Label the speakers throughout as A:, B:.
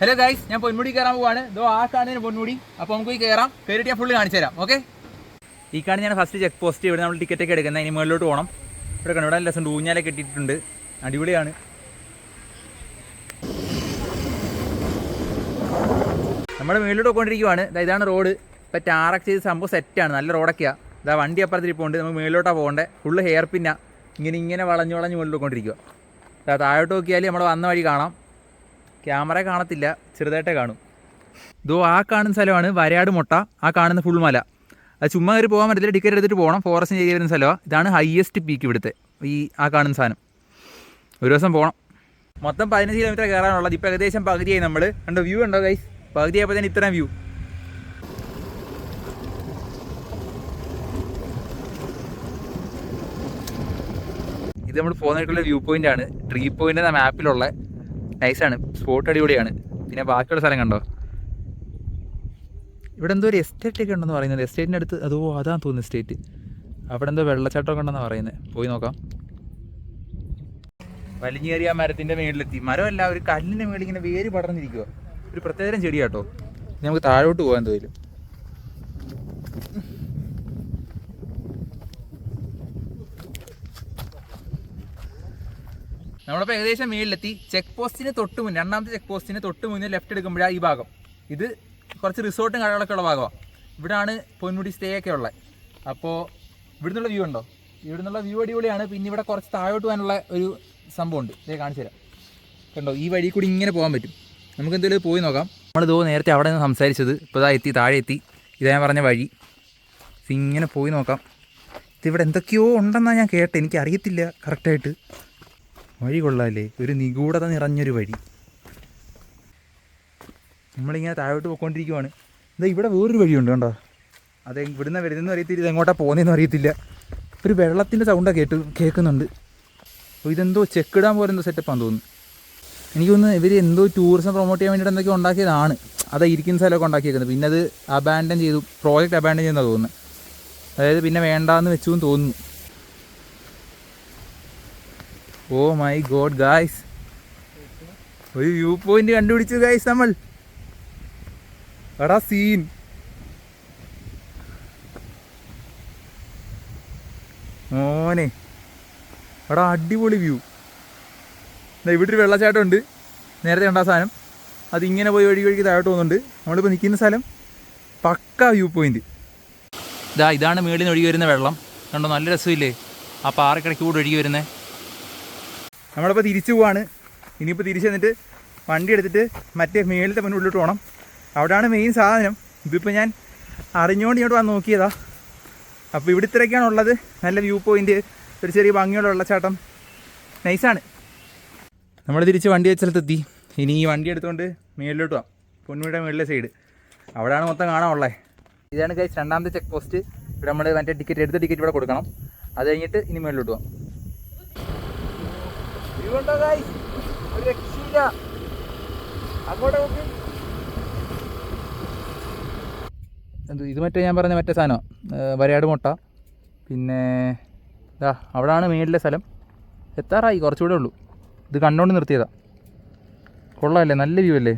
A: Hello guys, ഞാൻ പൊന്മുടി കയറാൻ പോവാണ്. ഇതോ ആ കാണുന്നതിന് പൊന്മുടി. അപ്പോൾ നമുക്ക് കയറാം. കയറിയിട്ട് ഞാൻ ഫുള്ള് കാണിച്ചു തരാം. ഓക്കെ, ഈ കാണുന്ന ഫസ്റ്റ് ചെക്ക് പോസ്റ്റ്. ഇവിടെ നമ്മൾ ടിക്കറ്റ് ഒക്കെ എടുക്കുന്നത്. ഇനി മുകളിലോട്ട് പോകണം. ഇവിടെ കണ്ടു, ഇവിടെ നല്ല രസം ഊഞ്ഞാലൊക്കെ ഇട്ടിട്ടുണ്ട്. അടിപൊളിയാണ്. നമ്മൾ മുകളിലോട്ട് പോയിക്കൊണ്ടിരിക്കുവാണ്. ഇതാണ് റോഡ്. ഇപ്പോൾ ടാറൊക്കെ ചെയ്ത് സംഭവം സെറ്റാണ്. നല്ല റോഡൊക്കെയാണ്. ഇതാ വണ്ടി അപ്പുറത്തിൽ പോകുന്നുണ്ട്. നമുക്ക് മുകളിലോട്ടാണ് പോകേണ്ടത്. ഫുള്ള് ഹെയർ പിന്നാ. ഇങ്ങനെ വളഞ്ഞ് മുകളിൽ പോയിക്കൊണ്ടിരിക്കുക. താഴോട്ട് നോക്കിയാൽ നമ്മൾ വന്ന വഴി കാണാം. ക്യാമറ കാണത്തില്ല, ചെറുതായിട്ടേ കാണും. ഇതോ ആ കാണുന്ന സ്ഥലമാണ് വരയാട് മുട്ട. ആ കാണുന്ന ഫുൾ മല. അത് ചുമ്മാ കയറി പോകാൻ പറ്റത്തില്ല, ടിക്കറ്റ് എടുത്തിട്ട് പോകണം. ഫോറസ്റ്റ് ഏരിയ വരുന്ന സ്ഥലമാണ്. ഇതാണ് ഹയസ്റ്റ് പീക്ക് ഇവിടുത്തെ. ആ കാണുന്ന സാധനം. ഒരു ദിവസം പോകണം. മൊത്തം 15 കിലോമീറ്റർ കയറാനുള്ളത്. ഇപ്പോൾ ഏകദേശം പകുതിയായി. നമ്മൾ കണ്ടോ, വ്യൂ ഉണ്ടോ ഗൈസ്? പകുതിയായപ്പോൾ തന്നെ ഇത്രയും വ്യൂ. ഇത് നമ്മൾ പോകുന്നതായിട്ടുള്ള വ്യൂ പോയിന്റ് ആണ്. ട്രീ പോയിന്റ് എന്ന മാപ്പിലുള്ള നൈസാണ്. സ്പോട്ട് അടിപൊളിയാണ്. പിന്നെ ബാക്കിയുള്ള സ്ഥലം കണ്ടോ, ഇവിടെ എന്തോ ഒരു എസ്റ്റേറ്റ് ഒക്കെ ഉണ്ടെന്ന് പറയുന്നത്. എസ്റ്റേറ്റിൻ്റെ അടുത്ത് അതാന്ന് തോന്നുന്നു എസ്റ്റേറ്റ്. അവിടെ എന്തോ വെള്ളച്ചാട്ടമൊക്കെ ഉണ്ടെന്നാണ് പറയുന്നത്. പോയി നോക്കാം. വലിഞ്ഞേറിയ മരത്തിൻ്റെ മേളിലെത്തി. മരമല്ല, ഒരു കല്ലിൻ്റെ മേളിൽ ഇങ്ങനെ വേര് പടർന്നിരിക്കുക. ഒരു പ്രത്യേകതരം ചെടിയാട്ടോ. നമുക്ക് താഴോട്ട് പോകാൻ തോന്നും. നമ്മളിപ്പോൾ ഏകദേശം മേളിലെത്തി. ചെക്ക് പോസ്റ്റിന് തൊട്ട് മുന്നേ, രണ്ടാമത്തെ ചെക്ക് പോസ്റ്റിന് തൊട്ട് മുന്നേ ലെഫ്റ്റ് എടുക്കുമ്പോഴാണ് ഈ ഭാഗം. ഇത് കുറച്ച് റിസോർട്ടും കടകളൊക്കെ ഉള്ള ഭാഗമാണ്. ഇവിടെയാണ് പൊന്മുടി സ്റ്റേ ഒക്കെ ഉള്ളത്. അപ്പോൾ ഇവിടുന്നുള്ള വ്യൂ ഉണ്ടോ? ഇവിടുന്നുള്ള വ്യൂ അടിപൊളിയാണ്. പിന്നെ ഇവിടെ കുറച്ച് താഴോട്ട് പോകാനുള്ള ഒരു സംഭവമുണ്ട്. ഇതേ കാണിച്ചു തരാം. കണ്ടോ, ഈ വഴി കൂടി ഇങ്ങനെ പോകാൻ പറ്റും. നമുക്ക് എന്തെങ്കിലും പോയി നോക്കാം. നമ്മളിതോ നേരത്തെ അവിടെ നിന്ന് സംസാരിച്ചത്. ഇപ്പോൾ ഇതാ എത്തി, താഴെ എത്തി. ഇതാ ഞാൻ പറഞ്ഞ വഴി. ഇങ്ങനെ പോയി നോക്കാം. ഇതിവിടെ എന്തൊക്കെയോ ഉണ്ടെന്നാണ് ഞാൻ കേട്ടത്. എനിക്കറിയത്തില്ല കറക്റ്റായിട്ട്. വഴി കൊള്ളാമല്ലേ, ഒരു നിഗൂഢത നിറഞ്ഞൊരു വഴി. നമ്മളിങ്ങനെ താഴോട്ട് പോയിക്കൊണ്ടിരിക്കുവാണ്. എന്താ ഇവിടെ വേറൊരു വഴിയുണ്ട് കണ്ടോ. അത് ഇവിടുന്ന് വരുന്നതെന്ന് അറിയത്തില്ല, ഇത് എങ്ങോട്ടാണ് പോകുന്നതെന്ന് അറിയത്തില്ല. ഒരു വെള്ളത്തിൻ്റെ സൗണ്ടാണ് കേൾക്കുന്നുണ്ട്. അപ്പോൾ ഇതെന്തോ ചെക്കിടാൻ പോലെ എന്തോ സെറ്റപ്പാന്ന് തോന്നുന്നു. എനിക്കൊന്ന് ഇവർ എന്തോ ടൂറിസം പ്രൊമോട്ട് ചെയ്യാൻ വേണ്ടിയിട്ട് എന്തൊക്കെ ഉണ്ടാക്കിയതാണ്. അത് ഇരിക്കുന്ന സ്ഥലമൊക്കെ ഉണ്ടാക്കിയേക്കുന്നത്. പിന്നെ അത് അബാൻഡൻ ചെയ്തു, പ്രോജക്റ്റ് അബാൻഡൻ ചെയ്യുന്നതാണ് തോന്നുന്നത്. അതായത് പിന്നെ വേണ്ടാന്ന് വെച്ചു എന്ന് തോന്നുന്നു. ഓ മൈ ഗോഡ് ഗായ്സ്, ഒരു വ്യൂ പോയിന്റ് കണ്ടുപിടിച്ചു ഗായ്സ് നമ്മൾ. എടാ സീൻ. മോനെ എടാ അടിപൊളി വ്യൂ. ഇവിടെ ഒരു വെള്ളച്ചാട്ടം ഉണ്ട്. നേരത്തെ കണ്ട സാധനം അതിങ്ങനെ പോയി വഴിക്ക് താഴോട്ട് പോകുന്നുണ്ട്. നമ്മളിപ്പോൾ നിൽക്കുന്ന സ്ഥലം പക്ക വ്യൂ പോയിന്റ്. ഇതാണ് മേളിൽ നിന്ന് ഒഴുകി വരുന്ന വെള്ളം. കണ്ടോ, നല്ല രസമില്ലേ? ആ പാറക്കിടയ്ക്ക് കൂടെ ഒഴുകി വരുന്നത്. നമ്മളിപ്പോൾ തിരിച്ചു പോവാണ്. ഇനിയിപ്പോൾ തിരിച്ചു വന്നിട്ട് വണ്ടി എടുത്തിട്ട് മറ്റേ മേളിലത്തെ മുന്നിലോട്ട് പോകണം. അവിടെയാണ് മെയിൻ സാധനം. ഇതിപ്പോൾ ഞാൻ അറിഞ്ഞുകൊണ്ട് ഇങ്ങോട്ട് വന്ന് നോക്കിയതാ. അപ്പോൾ ഇവിടെ ഇത്രയൊക്കെയാണ് ഉള്ളത്. നല്ല വ്യൂ പോയിന്റ്, ഒരു ചെറിയ ഭംഗിയുള്ള വെള്ളച്ചാട്ടം, നൈസാണ്. നമ്മൾ തിരിച്ച് വണ്ടി വെച്ച സ്ഥലത്തെത്തി. ഇനി ഈ വണ്ടി എടുത്തുകൊണ്ട് മേളിലോട്ട് പോകാം. പൊന്മുടിയുടെ മേളിലെ സൈഡ് അവിടെയാണ് മൊത്തം കാണാനുള്ളത്. ഇതാണ് ഗൈസ് രണ്ടാമത്തെ ചെക്ക് പോസ്റ്റ്. ഇവിടെ നമ്മൾ മറ്റേ ടിക്കറ്റ് ഇവിടെ കൊടുക്കണം. അത് കഴിഞ്ഞിട്ട് ഇനി മേളിലോട്ട് പോകാം. ഒരു രക്ഷയില്ല. അങ്ങോട്ട് നോക്ക്. ഇത് മറ്റേ ഞാൻ പറഞ്ഞ മറ്റേ സാധനം വരയാട് മുട്ട. പിന്നെ അവിടെയാണ് മേളിലെ സ്ഥലം. എത്താറായി, കുറച്ചുകൂടെ ഉള്ളൂ. ഇത് കണ്ടുകൊണ്ട് നിർത്തിയതാ. കൊള്ളാമല്ലേ, നല്ല വ്യൂ അല്ലേ?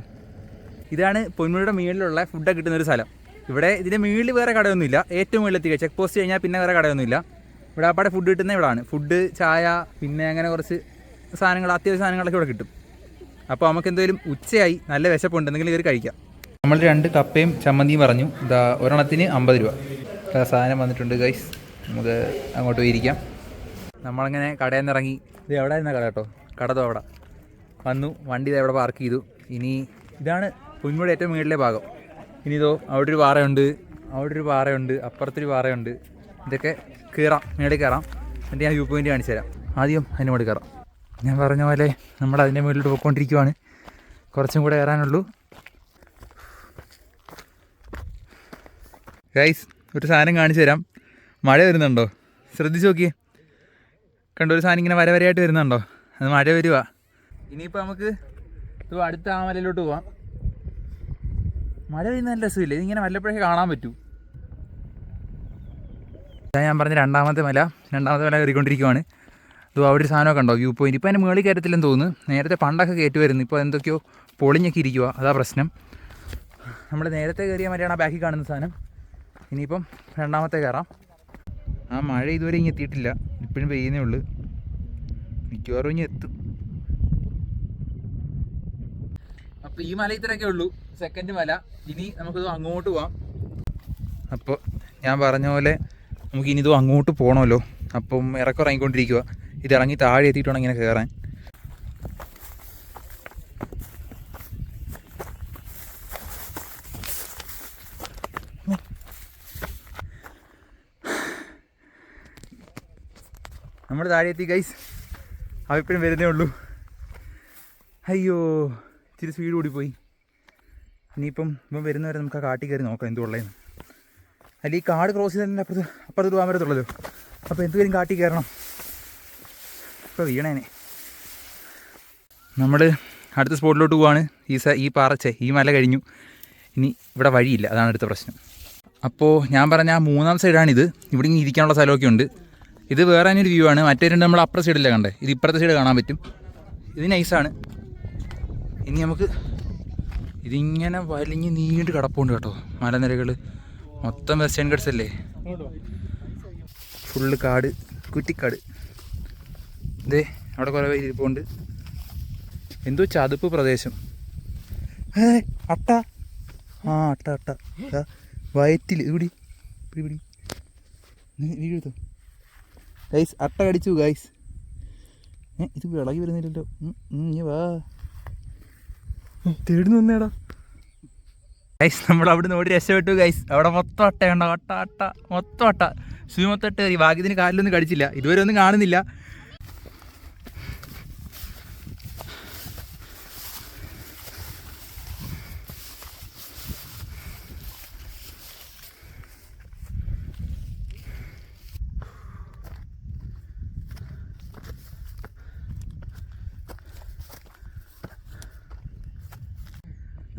A: ഇതാണ് പൊന്മുടിയുടെ മേളിലുള്ള ഫുഡൊക്കെ കിട്ടുന്നൊരു സ്ഥലം. ഇവിടെ ഇതിൻ്റെ മേളിൽ വേറെ കടയൊന്നുമില്ല. ഏറ്റവും മേളിലെത്തിക്കുക ചെക്ക് പോസ്റ്റ് കഴിഞ്ഞാൽ പിന്നെ വേറെ കടയൊന്നുമില്ല. ഇവിടെ അപ്പാടെ ഫുഡ് കിട്ടുന്ന ഇവിടെയാണ്. ഫുഡ്, ചായ, പിന്നെ അങ്ങനെ കുറച്ച് സാധനങ്ങൾ, അത്യാവശ്യ സാധനങ്ങളൊക്കെ ഇവിടെ കിട്ടും. അപ്പോൾ നമുക്ക് എന്തെങ്കിലും ഉച്ചയായി നല്ല വിശപ്പുണ്ട്, എന്തെങ്കിലും കയറി കഴിക്കാം. നമ്മൾ 2 കപ്പയും ചമ്മന്തിയും പറഞ്ഞു. ഒരെണ്ണത്തിന് 50 രൂപ. സാധനം വന്നിട്ടുണ്ട് ഗൈസ്. നമുക്ക് അങ്ങോട്ട് പോയിരിക്കാം. നമ്മളങ്ങനെ കടയിൽ നിന്ന് ഇറങ്ങി. ഇത് എവിടെ ആയിരുന്ന കട കേട്ടോ, കടതോ അവിടെ വന്നു. വണ്ടി ഇതെവിടെ പാർക്ക് ചെയ്തു. ഇനി ഇതാണ് പൊന്മുടി ഏറ്റവും മുകളിലെ ഭാഗം. ഇനി അവിടെ ഒരു പാറയുണ്ട്, അപ്പുറത്തൊരു പാറയുണ്ട്. ഇതൊക്കെ കയറാം, മേളിൽ കയറാം. എന്നിട്ട് ഞാൻ വ്യൂ പോയിന്റ് കാണിച്ചു തരാം. ആദ്യം അതിന് മുകളിൽ കയറാം. ഞാൻ പറഞ്ഞ പോലെ നമ്മൾ അതിൻ്റെ മുകളിലോട്ട് പോയിക്കൊണ്ടിരിക്കുവാണ്. കുറച്ചും കൂടെ കയറാനുള്ളൂ ഗൈസ്. ഒരു സാധനം കാണിച്ചു തരാം. മഴ വരുന്നുണ്ടോ? ശ്രദ്ധിച്ച് നോക്കിയേ. കണ്ടോ, ഒരു സാധനം ഇങ്ങനെ വരവരയായിട്ട് വരുന്നുണ്ടോ? അത് മഴ വരുക. ഇനിയിപ്പോൾ നമുക്ക് അടുത്ത ആ മലയിലോട്ട് പോവാം. മഴ പെയ്യുന്ന നല്ല രസമില്ലേ? ഇതിങ്ങനെ വല്ലപ്പോഴൊക്കെ കാണാൻ പറ്റൂ. ഞാൻ പറഞ്ഞ രണ്ടാമത്തെ മല കയറിക്കൊണ്ടിരിക്കുവാണ്. ഇതോ അവിടെ ഒരു സാധനമൊക്കെ ഉണ്ടോ വ്യൂ പോയിൻറ്റ്. ഇപ്പോൾ അതിൻ്റെ മുകളിൽ കയറ്റത്തില്ലെന്ന് തോന്നുന്നു. നേരത്തെ പണ്ടൊക്കെ കയറ്റി വരുന്നു, ഇപ്പോൾ എന്തൊക്കെയോ പൊളിഞ്ഞൊക്കെ ഇരിക്കുക, അതാ പ്രശ്നം. നമ്മൾ നേരത്തെ കയറിയ മറ്റാണ് ആ ബാക്കിൽ കാണുന്ന സാധനം. ഇനിയിപ്പം രണ്ടാമത്തെ കയറാം. ആ മഴ ഇതുവരെ ഇനി എത്തിയിട്ടില്ല, ഇപ്പോഴും പെയ്യുന്നേ ഉള്ളൂ. മിക്കവാറും ഇനി എത്തും. അപ്പോൾ ഈ മല ഇത്രയൊക്കെ ഉള്ളൂ, സെക്കൻഡ് മല. ഇനി നമുക്കിത് അങ്ങോട്ട് പോവാം. അപ്പോൾ ഞാൻ പറഞ്ഞ പോലെ നമുക്ക് ഇനി ഇത് അങ്ങോട്ട് പോകണമല്ലോ. അപ്പം ഇറങ്ങിക്കൊണ്ടിരിക്കുക. ഇത് ഇറങ്ങി താഴെ എത്തിയിട്ട് വേണം ഇങ്ങനെ കയറാൻ. നമ്മൾ താഴെ എത്തി ഗൈസ്. അവിപ്പോഴും വരുന്നേ ഉള്ളൂ. അയ്യോ, ഇച്ചിരി സ്പീഡ് കൂടിപ്പോയി. ഇനിയിപ്പം വരുന്നവരെ നമുക്ക് ആ കാട്ടിൽ കയറി നോക്കാം എന്തുള്ളതെന്ന്. അല്ല, ഈ കാട് ക്രോസ് ചെയ്തതിൻ്റെ അപ്പുറത്ത് പോകാൻ പറ്റത്തുള്ളല്ലോ. അപ്പോൾ എന്തുവരും കാട്ടിൽ കയറണം. ഇപ്പോൾ വീണേനെ. നമ്മൾ അടുത്ത സ്പോട്ടിലോട്ട് പോവാണ്. ഈ ഈ മല കഴിഞ്ഞു. ഇനി ഇവിടെ വഴിയില്ല, അതാണ് അടുത്ത പ്രശ്നം. അപ്പോൾ ഞാൻ പറഞ്ഞ ആ മൂന്നാം സൈഡാണിത്. ഇവിടെ ഇങ്ങനെ ഇരിക്കാനുള്ള സ്ഥലമൊക്കെ ഉണ്ട്. ഇത് വേറെ തന്നെ ഒരു വ്യൂ ആണ്. മറ്റേ രണ്ട് നമ്മൾ അപ്പുറത്തെ സൈഡിലേ കണ്ടേ, ഇത് ഇപ്പുറത്തെ സൈഡ് കാണാൻ പറ്റും. ഇത് നൈസാണ്. ഇനി നമുക്ക് ഇതിങ്ങനെ വലിഞ്ഞ് നീണ്ട് കിടപ്പുണ്ട് കേട്ടോ മലനിരകൾ. മൊത്തം വെസ്റ്റേൺ ഗട്ട്സ് അല്ലേ, ഫുള്ള് കാട്, കുറ്റിക്കാട്. ഇതേ അവിടെ കുറേ പേര് ഇരിപ്പുണ്ട്. എന്തോ ചതുപ്പ് പ്രദേശം. അട്ട, അട്ട വയറ്റിൽ പിടി വീഴുത്തോ ഗൈസ്. അട്ട കടിച്ചു ഗൈസ്. ഇത് വിളകി വരുന്നില്ലല്ലോ. നീ വാ, തേടുന്നു വന്നേടാ ഗൈസ്. നമ്മൾ അവിടെ നിന്ന് ഓടി രക്ഷപ്പെട്ടു ഗൈസ്. അവിടെ മൊത്തം അട്ടയുണ്ടോ, അട്ട മൊത്തം അട്ട. മൊത്തം ഇട്ട് കയറി. ഭാഗ്യത്തിന് കാലിലൊന്നും കടിച്ചില്ല, ഇതുവരെ ഒന്നും കാണുന്നില്ല.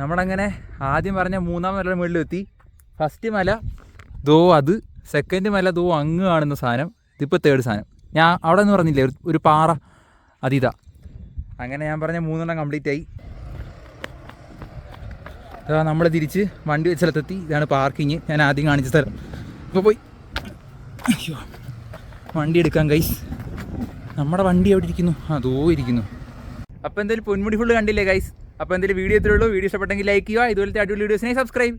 A: നമ്മളങ്ങനെ ആദ്യം പറഞ്ഞ മൂന്നാം മലയുടെ മുകളിലെത്തി. ഫസ്റ്റ് മല ദോ അത്, സെക്കൻഡ് മല ദോ അങ്ങ് കാണുന്ന സാധനം, ഇതിപ്പോൾ തേർഡ് സാധനം. ഞാൻ അവിടെ നിന്ന് പറഞ്ഞില്ലേ ഒരു പാറ, അതിതാ. അങ്ങനെ ഞാൻ പറഞ്ഞ മൂന്നെണ്ണം കംപ്ലീറ്റ് ആയി. ഇതാ നമ്മൾ തിരിച്ച് വണ്ടി വെച്ച സ്ഥലത്തെത്തി. ഇതാണ് പാർക്കിങ്, ഞാൻ ആദ്യം കാണിച്ച സ്ഥലം. ഇപ്പോൾ പോയി അയ്യോ വണ്ടി എടുക്കാം ഗൈസ്. നമ്മുടെ വണ്ടി എവിടെ ഇരിക്കുന്നു? അതോ ഇരിക്കുന്നു. അപ്പോൾ എന്തായാലും പൊന്മുടി ഫുള്ള് കണ്ടില്ലേ ഗൈസ്. അപ്പോൾ എന്തായാലും വീഡിയോ ഇത്രയുള്ളൂ. വീഡിയോ ഇഷ്ടപ്പെട്ടെങ്കിൽ ലൈക്ക് ചെയ്യുക. ഇതുപോലത്തെ അടിപൊളി വീഡിയോസിനെ സബ്സ്ക്രൈബ്.